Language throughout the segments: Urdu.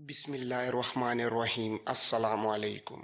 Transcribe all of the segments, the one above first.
بسم اللہ الرحمن الرحیم۔ السلام علیکم۔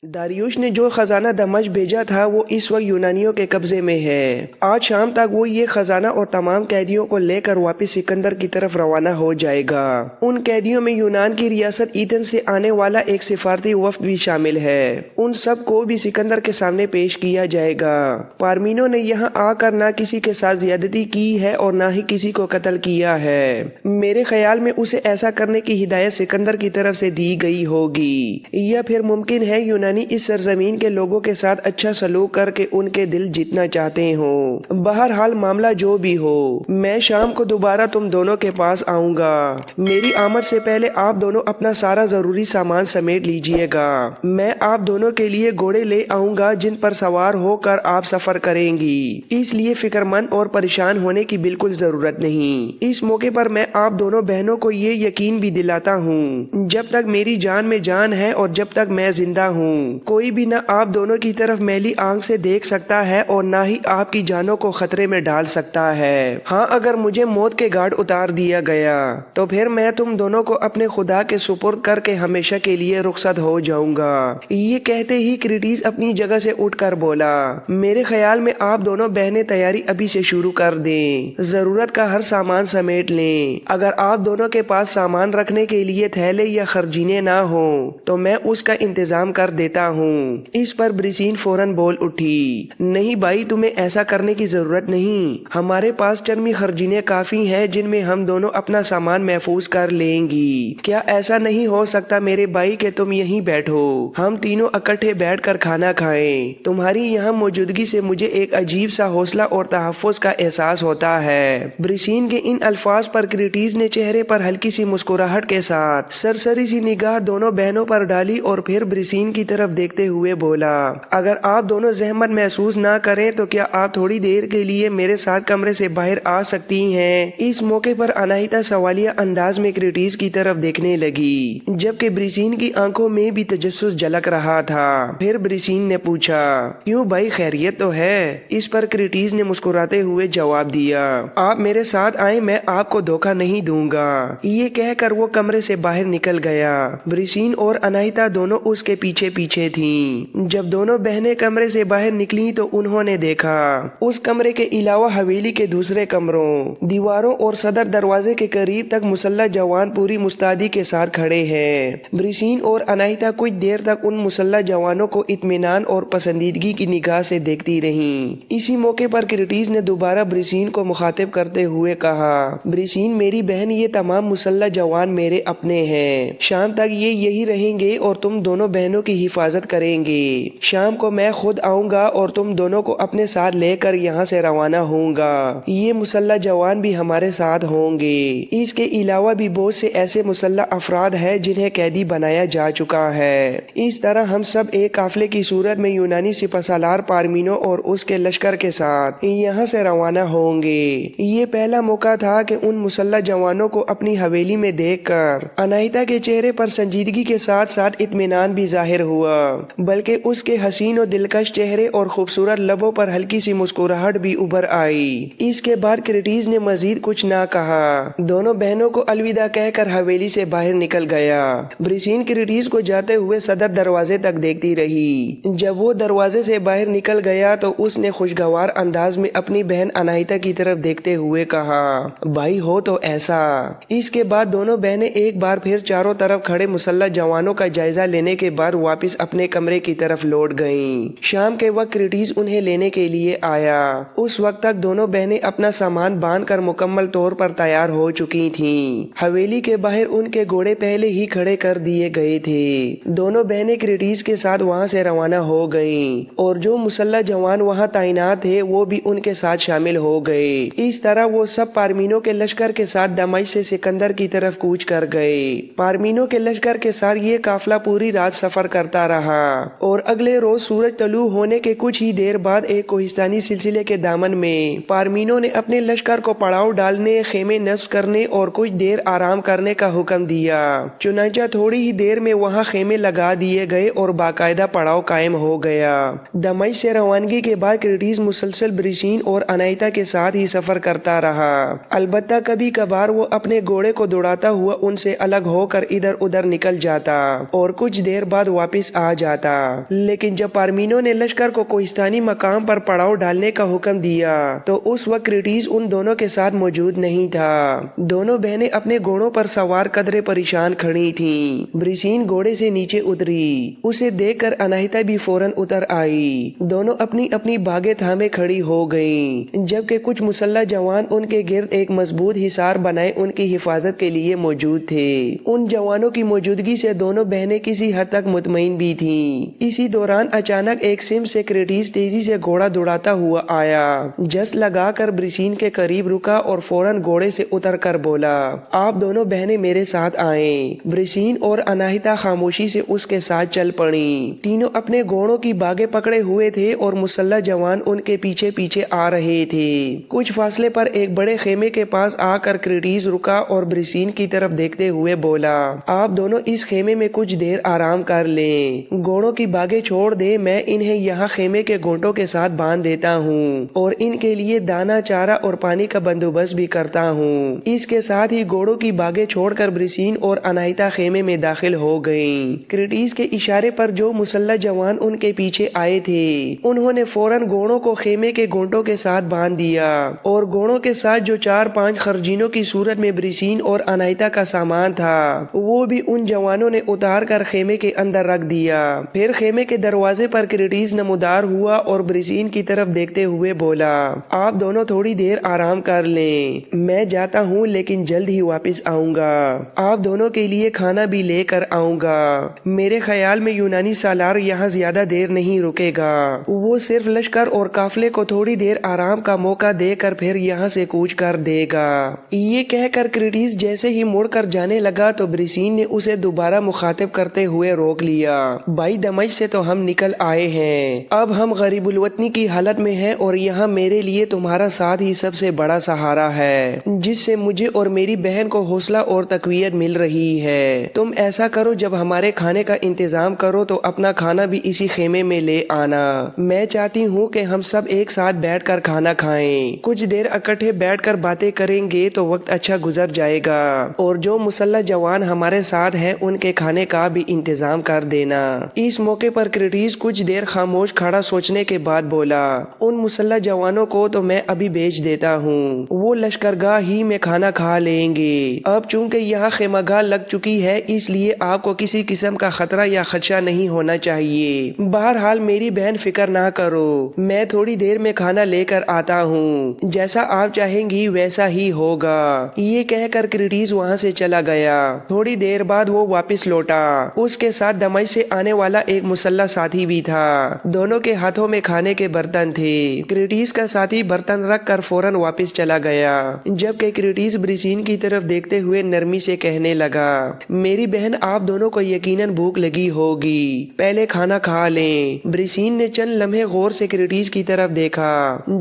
داریوش نے جو خزانہ دمشق بھیجا تھا وہ اس وقت یونانیوں کے قبضے میں ہے۔ آج شام تک وہ یہ خزانہ اور تمام قیدیوں کو لے کر واپس سکندر کی طرف روانہ ہو جائے گا۔ ان قیدیوں میں یونان کی ریاست ایتھنز سے آنے والا ایک سفارتی وفد بھی شامل ہے۔ ان سب کو بھی سکندر کے سامنے پیش کیا جائے گا۔ پارمینو نے یہاں آ کر نہ کسی کے ساتھ زیادتی کی ہے اور نہ ہی کسی کو قتل کیا ہے۔ میرے خیال میں اسے ایسا کرنے کی ہدایت سکندر کی طرف سے دی گئی ہوگی، یا پھر ممکن ہے یونانی اس سرزمین کے لوگوں کے ساتھ اچھا سلوک کر کے ان کے دل جیتنا چاہتے ہوں۔ بہرحال معاملہ جو بھی ہو، میں شام کو دوبارہ تم دونوں کے پاس آؤں گا۔ میری آمد سے پہلے آپ دونوں اپنا سارا ضروری سامان سمیٹ لیجئے گا۔ میں آپ دونوں کے لیے گھوڑے لے آؤں گا جن پر سوار ہو کر آپ سفر کریں گی، اس لیے فکر مند اور پریشان ہونے کی بالکل ضرورت نہیں۔ اس موقع پر میں آپ دونوں بہنوں کو یہ یقین بھی دلاتا ہوں، جب تک میری جان میں جان ہے اور جب تک میں زندہ ہوں، کوئی بھی نہ آپ دونوں کی طرف میلی آنکھ سے دیکھ سکتا ہے اور نہ ہی آپ کی جانوں کو خطرے میں ڈال سکتا ہے۔ ہاں، اگر مجھے موت کے گھاٹ اتار دیا گیا تو پھر میں تم دونوں کو اپنے خدا کے سپرد کر کے ہمیشہ کے لیے رخصت ہو جاؤں گا۔ یہ کہتے ہی کریٹس اپنی جگہ سے اٹھ کر بولا، میرے خیال میں آپ دونوں بہنیں تیاری ابھی سے شروع کر دیں، ضرورت کا ہر سامان سمیٹ لیں۔ اگر آپ دونوں کے پاس سامان رکھنے کے لیے تھیلے یا خرجینے نہ ہوں تو میں اس کا انتظام کر دیتا ہوں۔ اس پر بریسین فوراً بول اٹھی، نہیں بھائی، تمہیں ایسا کرنے کی ضرورت نہیں، ہمارے پاس چرمی خرجینے کافی ہیں جن میں ہم دونوں اپنا سامان محفوظ کر لیں گی۔ کیا ایسا نہیں ہو سکتا میرے بھائی کہ تم یہیں بیٹھو، ہم تینوں اکٹھے بیٹھ کر کھانا کھائیں؟ تمہاری یہاں موجودگی سے مجھے ایک عجیب سا حوصلہ اور تحفظ کا احساس ہوتا ہے۔ بریسین کے ان الفاظ پر کریٹس نے چہرے پر ہلکی سی مسکراہٹ کے ساتھ سرسری سی نگاہ دونوں بہنوں پر ڈالی اور پھر بریسین کی طرف دیکھتے ہوئے بولا، اگر آپ دونوں زحمت محسوس نہ کریں تو کیا آپ تھوڑی دیر کے لیے میرے ساتھ کمرے سے باہر آ سکتی ہیں؟ اس موقع پر اناہیتا سوالیہ انداز میں کریٹس کی طرف دیکھنے لگی، جبکہ بریسین کی آنکھوں میں بھی تجسس جھلک رہا تھا۔ پھر بریسین نے پوچھا، کیوں بھائی، خیریت تو ہے؟ اس پر کریٹس نے مسکراتے ہوئے جواب دیا، آپ میرے ساتھ آئیں، میں آپ کو دھوکہ نہیں دوں گا۔ یہ کہہ کر وہ کمرے سے باہر نکل گیا۔ بریسین اور اناہیتا دونوں اس کے پیچھے پیچھے تھیں۔ جب دونوں بہنیں کمرے سے باہر نکلیں تو انہوں نے دیکھا اس کمرے کے علاوہ حویلی کے دوسرے کمروں، دیواروں اور صدر دروازے کے قریب تک مسلح جوان پوری مستعدی کے ساتھ کھڑے ہیں۔ بریسین اور اناہیتا کچھ دیر تک ان مسلح جوانوں کو اطمینان اور پسندیدگی کی نگاہ سے دیکھتی رہیں۔ اسی موقع پر کریٹس نے دوبارہ بریسین کو مخاطب کرتے ہوئے کہا، بریسین میری بہن، یہ تمام مسلح جوان میرے اپنے ہیں، شام تک یہ یہی رہیں گے اور تم دونوں بہنوں کی حفاظت کریں گے۔ شام کو میں خود آؤں گا اور تم دونوں کو اپنے ساتھ لے کر یہاں سے روانہ ہوں گا۔ یہ مسلح جوان بھی ہمارے ساتھ ہوں گے۔ اس کے علاوہ بھی بہت سے ایسے مسلح افراد ہیں جنہیں قیدی بنایا جا چکا ہے۔ اس طرح ہم سب ایک قافلے کی صورت میں یونانی سپہ سالار پارمینو اور اس کے لشکر کے ساتھ یہاں سے روانہ ہوں گے۔ یہ پہلا موقع تھا کہ ان مسلح جوانوں کو اپنی حویلی میں دیکھ کر اناہیتا کے چہرے پر سنجیدگی کے ساتھ ساتھ اطمینان بھی ظاہر ہوا، بلکہ اس کے حسین و دلکش چہرے اور خوبصورت لبوں پر ہلکی سی مسکراہٹ بھی ابھر آئی۔ اس کے بعد کریٹس نے مزید کچھ نہ کہا، دونوں بہنوں کو الوداع کہہ کر حویلی سے باہر نکل گیا۔ بریسین کریٹس کو جاتے ہوئے صدر دروازے تک دیکھتی رہی۔ جب وہ دروازے سے باہر نکل گیا تو اس نے خوشگوار انداز میں اپنی بہن اناہیتا کی طرف دیکھتے ہوئے کہا، بھائی ہو تو ایسا۔ اس کے بعد دونوں بہنیں ایک بار پھر چاروں طرف کھڑے مسلح جوانوں کا جائزہ لینے کے بعد واپس اپنے کمرے کی طرف لوٹ گئیں۔ شام کے وقت کریٹس انہیں لینے کے لیے آیا۔ اس وقت تک دونوں بہنیں اپنا سامان باندھ کر مکمل طور پر تیار ہو چکی تھیں۔ حویلی کے باہر ان کے گھوڑے پہلے ہی کھڑے کر دیے گئے تھے۔ دونوں بہنیں کریٹس کے ساتھ وہاں سے روانہ ہو گئیں اور جو مسلح جوان وہاں تعینات تھے وہ بھی ان کے ساتھ شامل ہو گئے۔ اس طرح وہ سب پارمینو کے لشکر کے ساتھ دمشق سے سکندر کی طرف کوچ کر گئے۔ پارمینو کے لشکر کے ساتھ یہ قافلہ پوری رات سفر کرتا رہا اور اگلے روز سورج طلوع ہونے کے کچھ ہی دیر بعد ایک کوہستانی سلسلے کے دامن میں پارمینو نے اپنے لشکر کو پڑاؤ ڈالنے، خیمے نصب کرنے اور کچھ دیر آرام کرنے کا حکم دیا۔ چنانچہ تھوڑی ہی دیر میں وہاں خیمے لگا دیے گئے اور باقاعدہ پڑاؤ قائم ہو گیا۔ دمشق سے روانگی کے بعد کریٹس مسلسل بریسین اور اناہیتا کے ساتھ ہی سفر کرتا رہا، البتہ کبھی کبھار وہ اپنے گھوڑے کو دوڑاتا ہوا ان سے الگ ہو کر کر ادھر ادھر نکل جاتا اور کچھ دیر بعد واپس آ جاتا، لیکن جب پارمینو نے لشکر کو کوہستانی مقام پر پڑاؤ ڈالنے کا حکم دیا تو اس وقت کرٹیس ان دونوں کے ساتھ موجود نہیں تھا۔ دونوں بہنیں اپنے گھوڑوں پر سوار قدرے پریشان کھڑی تھیں۔ بریسین گھوڑے سے نیچے اتری، اسے دیکھ کر اناہیتا بھی فوراً اتر آئی۔ دونوں اپنی اپنی باگیں تھامے کھڑی ہو گئیں، جبکہ کچھ مسلح جوان ان کے گرد ایک مضبوط حصار بنائے ان کی حفاظت کے لیے موجود تھے۔ ان جوانوں کی موجودگی سے دونوں بہنیں کسی حد تک مطمئن بھی تھیں۔ اسی دوران اچانک ایک سمت سے کرٹیس تیزی سے گھوڑا دوڑاتا ہوا آیا، جس لگا کر بریسین کے قریب رکا اور فوراً گھوڑے سے اتر کر بولا، آپ دونوں بہنیں میرے ساتھ آئیں۔ بریسین اور اناہیتا خاموشی سے اس کے ساتھ چل پڑیں۔ تینوں اپنے گھوڑوں کی باگیں پکڑے ہوئے تھے اور مسلح جوان ان کے پیچھے پیچھے آ رہے تھے۔ کچھ فاصلے پر ایک بڑے خیمے کے پاس آ کر کرٹیس رکا اور بریسین کی طرف دیکھتے ہوئے بولا، آپ دونوں اس خیمے میں کچھ دیر آرام کر لیں، گھوڑوں کی باگیں چھوڑ دیں، میں انہیں یہاں خیمے کے گھونٹوں کے ساتھ باندھ دیتا ہوں اور ان کے لیے دانا، چارہ اور پانی کا بندوبست بھی کرتا ہوں۔ اس کے ساتھ ہی گھوڑوں کی باگیں چھوڑ کر بریسین اور اناہیتا خیمے میں داخل ہو گئیں۔ کرٹیس کے اشارے پر جو مسلح جوان ان کے پیچھے آئے تھے انہوں نے فوراً گھوڑوں کو خیمے کے گھونٹوں کے ساتھ باندھ دیا اور گھوڑوں کے ساتھ جو 4-5 خرجینوں کی صورت میں بریسین اور اناہیتا کا سامان تھا وہ بھی ان جوانوں نے اتار کر خیمے کے اندر رکھ دیا۔ پھر خیمے کے دروازے پر کرٹیس نمودار ہوا اور بریسین کی طرف دیکھتے ہوئے بولا، آپ دونوں تھوڑی دیر آرام کر لیں، میں جاتا ہوں لیکن جلد ہی واپس آؤں گا، آپ دونوں کے لیے کھانا بھی لے کر آؤں گا۔ میرے خیال میں یونانی سالار یہاں زیادہ دیر نہیں رکے گا، وہ صرف لشکر اور قافلے کو تھوڑی دیر آرام کا موقع دے کر پھر یہاں سے کوچ کر دے گا۔ یہ کہہ کر کرٹیس جیسے ہی مڑ کر جانے لگا تو بریسین نے اسے دوبارہ مخاطب کرتے ہوئے روک لیا، بھائی دمشق سے تو ہم نکل آئے ہیں، اب ہم غریب الوطنی کی حالت میں ہیں اور یہاں میرے لیے تمہارا ساتھ ہی سب سے بڑا سہارا ہے جس سے مجھے اور میری بہن کو حوصلہ اور تقویت مل رہی ہے۔ تم ایسا کرو، جب ہمارے کھانے کا انتظام کرو تو اپنا کھانا بھی اسی خیمے میں لے آنا، میں چاہتی ہوں کہ ہم سب ایک ساتھ بیٹھ کر کھانا کھائیں، کچھ دیر اکٹھے بیٹھ کر باتیں کریں گے تو وقت اچھا گزر جائے گا، اور جو مسلح جوان ہمارے ساتھ ہیں ان کے کھانے کا بھی انتظام کر دینا۔ اس موقع پر کرٹیس کچھ دیر خاموش کھڑا سوچنے کے بعد بولا، ان مسلح جوانوں کو تو میں ابھی بھیج دیتا ہوں، وہ لشکرگاہ ہی میں کھانا کھا لیں گے، اب چونکہ یہاں خیمہ گاہ لگ چکی ہے اس لیے آپ کو کسی قسم کا خطرہ یا خدشہ نہیں ہونا چاہیے۔ بہرحال میری بہن فکر نہ کرو، میں تھوڑی دیر میں کھانا لے کر آتا ہوں، جیسا آپ چاہیں گی ویسا ہی ہوگا۔ یہ کہہ کر کرٹیس وہاں سے چلا گیا۔ تھوڑی دیر بعد وہ واپس لوٹا، اس کے ساتھ دمشق سے آنے والا ایک مسلح ساتھی بھی تھا، دونوں کے ہاتھوں میں کھانے کے برتن تھے۔ کرٹیس کا ساتھی برتن رکھ کر فوراً واپس چلا گیا، جبکہ کرٹیس بریسین کی طرف دیکھتے ہوئے نرمی سے کہنے لگا، میری بہن آپ دونوں کو یقیناً بھوک لگی ہوگی، پہلے کھانا کھا لیں۔ بریسین نے چند لمحے غور سے کرٹیس کی طرف دیکھا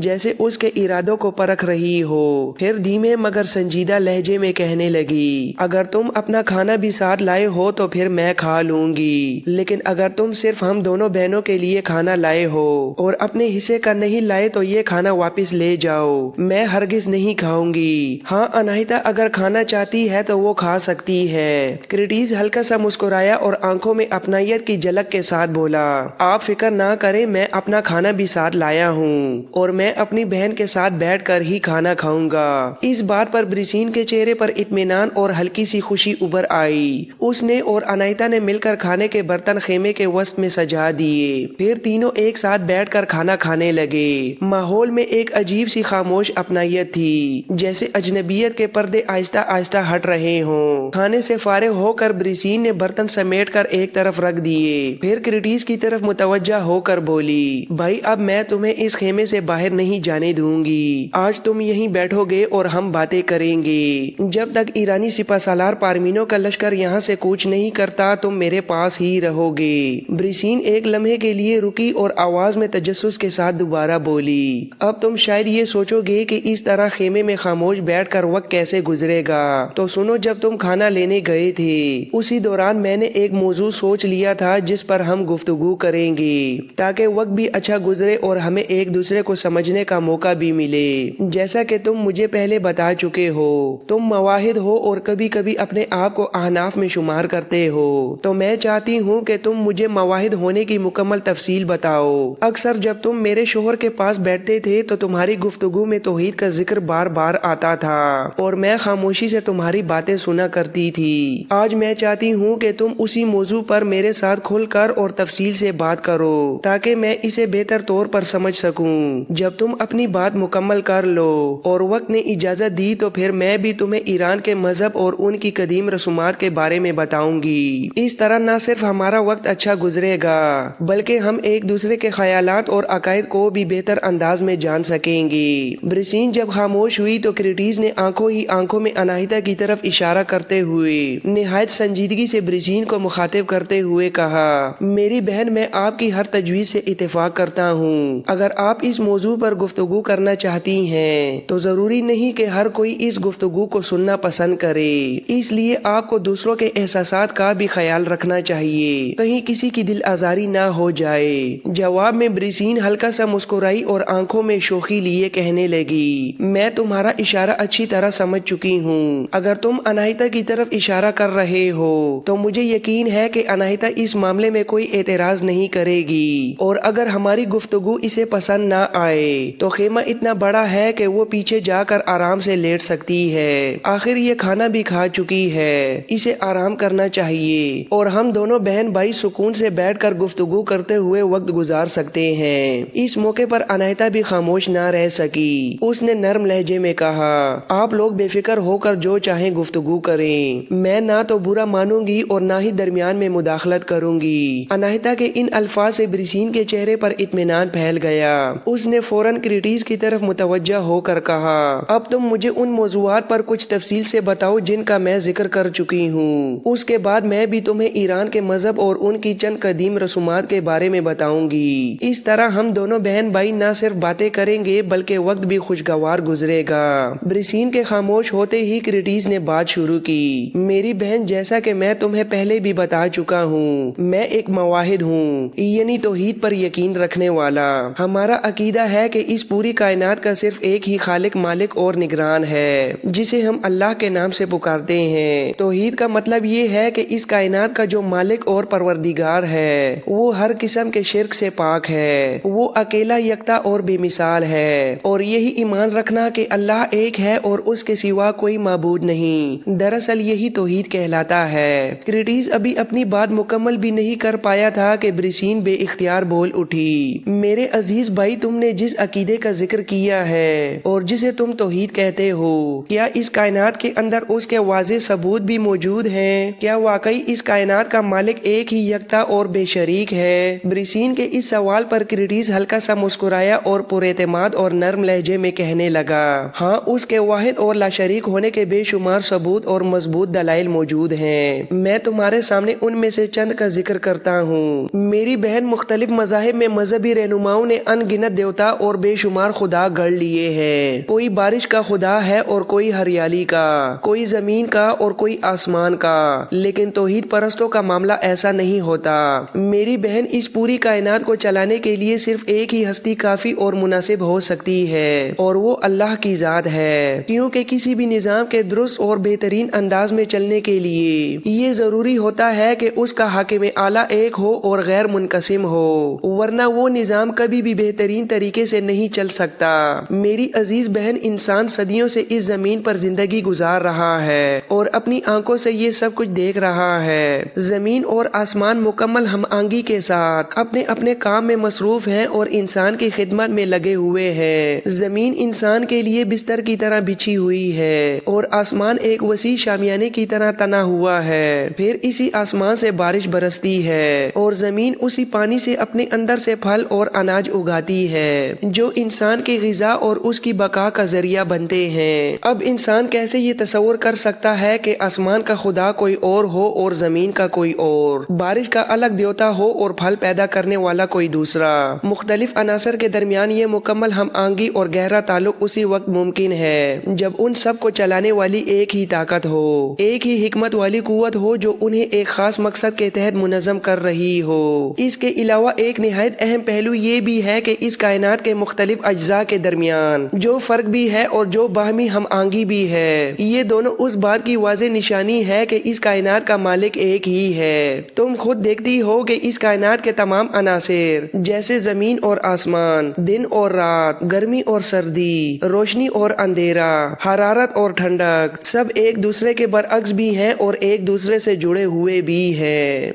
جیسے اس کے ارادوں کو پرکھ رہی ہو، پھر دھیمے مگر سنجیدہ لہجے میں کہنے لگی، اگر تم اپنا کھانا بھی ساتھ لائے ہو تو پھر میں کھا لوں گی، لیکن اگر تم صرف ہم دونوں بہنوں کے لیے کھانا لائے ہو اور اپنے حصے کا نہیں لائے تو یہ کھانا واپس لے جاؤ، میں ہرگز نہیں کھاؤں گی۔ ہاں اناہیتا اگر کھانا چاہتی ہے تو وہ کھا سکتی ہے۔ کرٹیس ہلکا سا مسکرایا اور آنکھوں میں اپنائیت کی جھلک کے ساتھ بولا، آپ فکر نہ کریں، میں اپنا کھانا بھی ساتھ لایا ہوں اور میں اپنی بہن کے ساتھ بیٹھ کر ہی کھانا کھاؤں گا۔ اس بات پر بریسین کے چہرے پر اطمینان اور ہلکی سی خوشی ابھر آئی۔ اس نے اور اناہیتا نے مل کر کھانے کے برتن خیمے کے وسط میں سجا دیے، پھر تینوں ایک ساتھ بیٹھ کر کھانا کھانے لگے۔ ماحول میں ایک عجیب سی خاموش اپنائیت تھی، جیسے اجنبیت کے پردے آہستہ آہستہ ہٹ رہے ہوں۔ کھانے سے فارغ ہو کر بریسین نے برتن سمیٹ کر ایک طرف رکھ دیے، پھر کرٹیس کی طرف متوجہ ہو کر بولی، بھائی اب میں تمہیں اس خیمے سے باہر نہیں جانے دوں گی، آج تم یہیں بیٹھو گے اور ہم باتیں کریں گے، جب تک ایرانی سپہ سالار پارمینو کا لشکر یہاں سے کوچ نہیں کرتا تم میرے پاس ہی رہو گے۔ بریسین ایک لمحے کے لیے رکی اور آواز میں تجسس کے ساتھ دوبارہ بولی، اب تم شاید یہ سوچو گے کہ اس طرح خیمے میں خاموش بیٹھ کر وقت کیسے گزرے گا، تو سنو، جب تم کھانا لینے گئے تھے اسی دوران میں نے ایک موضوع سوچ لیا تھا جس پر ہم گفتگو کریں گے تاکہ وقت بھی اچھا گزرے اور ہمیں ایک دوسرے کو سمجھنے کا موقع بھی ملے۔ جیسا کہ تم مجھے پہلے بتا چکے ہو، تم مواحد ہو اور کبھی کبھی اپنے آپ آپ کو احناف میں شمار کرتے ہو، تو میں چاہتی ہوں کہ تم مجھے مواحد ہونے کی مکمل تفصیل بتاؤ۔ اکثر جب تم میرے شوہر کے پاس بیٹھتے تھے تو تمہاری گفتگو میں توحید کا ذکر بار بار آتا تھا اور میں خاموشی سے تمہاری باتیں سنا کرتی تھی۔ آج میں چاہتی ہوں کہ تم اسی موضوع پر میرے ساتھ کھل کر اور تفصیل سے بات کرو تاکہ میں اسے بہتر طور پر سمجھ سکوں۔ جب تم اپنی بات مکمل کر لو اور وقت نے اجازت دی تو پھر میں بھی تمہیں ایران کے مذہب اور ان کی قدیم رسومات کے بارے میں بتاؤں گی۔ اس طرح نہ صرف ہمارا وقت اچھا گزرے گا بلکہ ہم ایک دوسرے کے خیالات اور عقائد کو بھی بہتر انداز میں جان سکیں گے۔ برسین جب خاموش ہوئی تو کریٹیز نے آنکھوں ہی آنکھوں میں اناہیتا کی طرف اشارہ کرتے ہوئے نہایت سنجیدگی سے برسین کو مخاطب کرتے ہوئے کہا، میری بہن، میں آپ کی ہر تجویز سے اتفاق کرتا ہوں۔ اگر آپ اس موضوع پر گفتگو کرنا چاہتی ہیں تو ضروری نہیں کہ ہر کوئی اس گفتگو کو سننا پسند کرے، اس لیے آپ کو دوسروں کے احساسات کا بھی خیال رکھنا چاہیے، کہیں کسی کی دل آزاری نہ ہو جائے۔ جواب میں برسین ہلکا سا مسکرائی اور آنکھوں میں شوخی لیے کہنے لگی، میں تمہارا اشارہ اچھی طرح سمجھ چکی ہوں۔ اگر تم اناہیتا کی طرف اشارہ کر رہے ہو تو مجھے یقین ہے کہ اناہیتا اس معاملے میں کوئی اعتراض نہیں کرے گی، اور اگر ہماری گفتگو اسے پسند نہ آئے تو خیمہ اتنا بڑا ہے کہ وہ پیچھے جا کر آرام سے لیٹ سکتی ہے۔ آخر یہ کھانا بھی کھا چکی ہے، اسے آرام کرنا چاہیے اور ہم دونوں بہن بھائی سکون سے بیٹھ کر گفتگو کرتے ہوئے وقت گزار سکتے ہیں۔ اس موقع پر اناہیتا بھی خاموش نہ رہ سکی۔ اس نے نرم لہجے میں کہا، آپ لوگ بے فکر ہو کر جو چاہیں گفتگو کریں، میں نہ تو برا مانوں گی اور نہ ہی درمیان میں مداخلت کروں گی۔ اناہیتا کے ان الفاظ سے برسین کے چہرے پر اطمینان پھیل گیا۔ اس نے فوراً کریٹیز کی طرف متوجہ ہو کر کہا، اب تم مجھے ان موضوعات پر کچھ تفصیل سے بتاؤ جن کا میں ذکر کر چکی ہوں، اس کے بعد میں بھی تمہیں ایران کے مذہب اور ان کی چند قدیم رسومات کے بارے میں بتاؤں گی۔ اس طرح ہم دونوں بہن بھائی نہ صرف باتیں کریں گے بلکہ وقت بھی خوشگوار گزرے گا۔ برسین کے خاموش ہوتے ہی کریٹیز نے بات شروع کی، میری بہن، جیسا کہ میں تمہیں پہلے بھی بتا چکا ہوں، میں ایک مواحد ہوں، یعنی توحید پر یقین رکھنے والا۔ ہمارا عقیدہ ہے کہ اس پوری کائنات کا صرف ایک ہی خالق، مالک اور نگران ہے، جسے ہم اللہ کے نام سے پکارتے ہیں۔ توحید کا مطلب یہ ہے کہ اس کائنات کا جو مالک اور پروردگار ہے وہ ہر قسم کے شرک سے پاک ہے، وہ اکیلا یکتا اور بے مثال ہے، اور یہی ایمان رکھنا کہ اللہ ایک ہے اور اس کے سوا کوئی معبود نہیں، دراصل یہی توحید کہلاتا ہے۔ کریٹیز ابھی اپنی بات مکمل بھی نہیں کر پایا تھا کہ برسین بے اختیار بول اٹھی، میرے عزیز بھائی، تم نے جس عقیدے کا ذکر کیا ہے اور جسے تم توحید کہتے ہو، کیا اس کائنات کے اندر اس کے واضح ثبوت بھی موجود ہیں؟ کیا واقعی اس کائنات کا مالک ایک ہی یکتا اور بے شریک ہے؟ برسین کے اس سوال پر کریٹیز ہلکا سا مسکرایا اور پر اعتماد اور نرم لہجے میں کہنے لگا، ہاں، اس کے واحد اور لا شریک ہونے کے بے شمار ثبوت اور مضبوط دلائل موجود ہیں۔ میں تمہارے سامنے ان میں سے چند کا ذکر کرتا ہوں۔ میری بہن، مختلف مذاہب میں مذہبی رہنماؤں نے ان گنت دیوتا اور بے شمار خدا گڑھ لیے ہیں۔ کوئی بارش کا خدا ہے اور کوئی ہریالی کا، کوئی زمین کا اور کوئی آسمان کا، لیکن توحید پرستوں کا معاملہ ایسا نہیں ہوتا۔ میری بہن، اس پوری کائنات کو چلانے کے لیے صرف ایک ہی ہستی کافی اور مناسب ہو سکتی ہے، اور وہ اللہ کی ذات ہے، کیونکہ کسی بھی نظام کے درست اور بہترین انداز میں چلنے کے لیے یہ ضروری ہوتا ہے کہ اس کا حاکم اعلیٰ ایک ہو اور غیر منقسم ہو، ورنہ وہ نظام کبھی بھی بہترین طریقے سے نہیں چل سکتا۔ میری عزیز بہن، انسان صدیوں سے اس زمین پر زندگی گزار رہا ہے اور اپنی آنکھوں سے یہ سب کچھ دیکھ رہا ہے۔ زمین اور آسمان مکمل ہم آہنگی کے ساتھ اپنے اپنے کام میں مصروف ہیں اور انسان کی خدمت میں لگے ہوئے ہیں۔ زمین انسان کے لیے بستر کی طرح بچھی ہوئی ہے اور آسمان ایک وسیع شامیانے کی طرح تنا ہوا ہے۔ پھر اسی آسمان سے بارش برستی ہے اور زمین اسی پانی سے اپنے اندر سے پھل اور اناج اگاتی ہے جو انسان کی غذا اور اس کی بقا کا ذریعہ بنتے ہیں۔ اب انسان کیسے یہ تصور کر سکتا ہے کہ آسمان کا خدا کوئی اور ہو اور زمین کا کوئی اور، بارش کا الگ دیوتا ہو اور پھل پیدا کرنے والا کوئی دوسرا؟ مختلف عناصر کے درمیان یہ مکمل ہم آہنگی اور گہرا تعلق اسی وقت ممکن ہے جب ان سب کو چلانے والی ایک ہی طاقت ہو، ایک ہی حکمت والی قوت ہو جو انہیں ایک خاص مقصد کے تحت منظم کر رہی ہو۔ اس کے علاوہ ایک نہایت اہم پہلو یہ بھی ہے کہ اس کائنات کے مختلف اجزاء کے درمیان جو فرق بھی ہے اور جو باہمی ہم آہنگی بھی ہے، یہ دونوں اس بات کی واضح نشانی ہے کہ اس کائنات کا مالک ایک ہی ہے۔ تم خود دیکھتی ہو کہ اس کائنات کے تمام عناصر جیسے زمین اور آسمان، دن اور رات، گرمی اور سردی، روشنی اور اندھیرا، حرارت اور ٹھنڈک، سب ایک دوسرے کے برعکس بھی ہیں اور ایک دوسرے سے جڑے ہوئے بھی ہیں۔